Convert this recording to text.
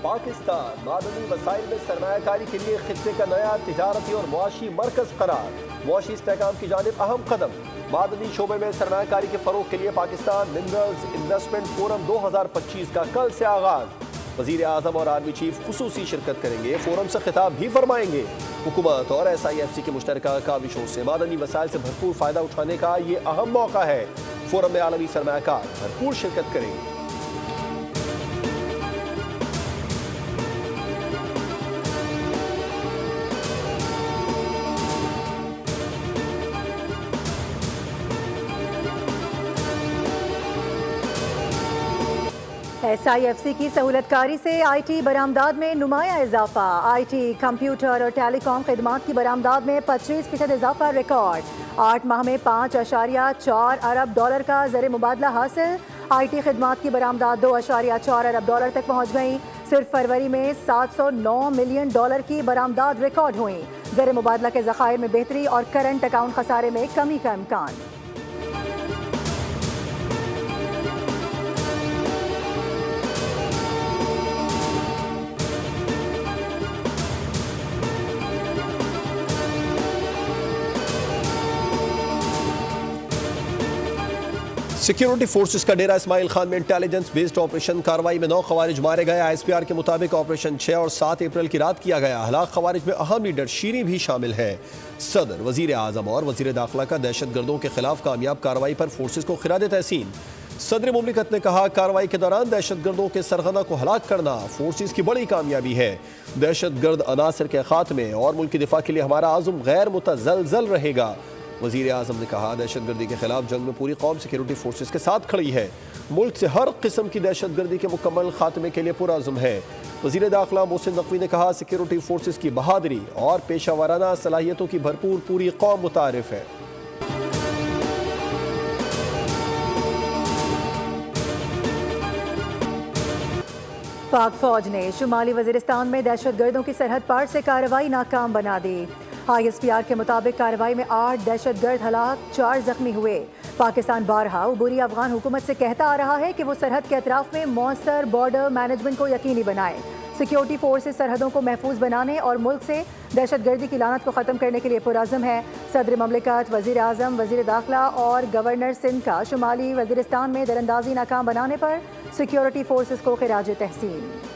पाकिस्तान मादनी वसाइल में सरमायाकारी के लिए खित्ते का नया तिजारती और मुआशी मरकज करार। मुआशी इस्तेहकाम की जानिब अहम कदम। मादनी शोबे में सरमायाकारी के फरोग के लिए पाकिस्तान मिनरल्स इन्वेस्टमेंट फोरम 2025 का कल से आगाज। वजीर आजम और आर्मी चीफ खुसूसी शिरकत करेंगे। फोरम से खिताब भी फरमाएंगे। हुकूमत और SIFC की मुश्तरका काविशों से मादनी वसाइल से भरपूर फायदा उठाने का ये अहम मौका है। फोरम में आलमी सरमायाकार भरपूर शिरकत करेंगे। SIFC की सहूलतकारी से IT बरामदात में नुमाया इजाफा। IT, कंप्यूटर और टेलीकॉम खिदमात की बरामदात में 25% इजाफा रिकॉर्ड। 8 माह में $5.4 अरब का ज़र मुबादला हासिल। IT खिदमात की बरामदात $2.4 अरब तक पहुँच गई। सिर्फ फरवरी में $709 मिलियन की बरामदात रिकॉर्ड हुई। ज़र मुबादला के ज़खायर में बेहतरी और करंट अकाउंट खसारे में कमी का इम्कान। सिक्योरिटी फोर्सेस का डेरा इस्माइल खान में इंटेलिजेंस बेस्ड ऑपरेशन कार्रवाई में 9 खवारिज मारे गए। ISPR के मुताबिक ऑपरेशन 6 और 7 अप्रैल की रात किया गया। हलाक खवारिज में अहम लीडर शीरी भी शामिल है। सदर, वजीर आजम और वजीर दाखिला का दहशतगर्दों के खिलाफ कामयाब कार्रवाई पर फोर्सेस को खिराद तहसीन। सदर मुमलिकत ने कहा, कार्रवाई के दौरान दहशतगर्दों के सरगना को हलाक करना फोर्सेस की बड़ी कामयाबी है। दहशतगर्द अनासर के खात्मे और मुल्क की दिफा के लिए हमारा आज़म गैर मुतज़लज़ल रहेगा। वज़ीर आज़म ने कहा, दहशतगर्दी के खिलाफ जंग में पूरी कौम सिक्योरिटी फोर्सेस के साथ खड़ी है। मुल्क से हर किस्म की दहशतगर्दी के मुकम्मल खात्मे के लिए पुरअज़्म है। वज़ीर दाखिला मोहसिन नकवी ने कहा, सिक्योरिटी फोर्सेस की बहादुरी और पेशा वाराना सलाहियतों की भरपूर पूरी कौम मुतारिफ है। पाक फौज ने शुमाली वजीरिस्तान में दहशतगर्दों की सरहद पार से कार्रवाई नाकाम बना दी। ISPR के मुताबिक कार्रवाई में 8 दहशतगर्द हलाक, 4 जख्मी हुए। पाकिस्तान बारहा उबूरी अफगान हुकूमत से कहता आ रहा है कि वो सरहद के अतराफ में मौसर बॉर्डर मैनेजमेंट को यकीनी बनाए। सिक्योरिटी फोर्सेस सरहदों को महफूज बनाने और मुल्क से दहशतगर्दी की लानत को ख़त्म करने के लिए पुरअज़्म है। सदर ममलिकत, वज़ीर आज़म, वज़ीर दाखिला और गवर्नर सिंध का शुमाली वजीरिस्तान में दरअंदाजी नाकाम बनाने पर सिक्योरिटी फोर्सेस को खिराज तहसीन।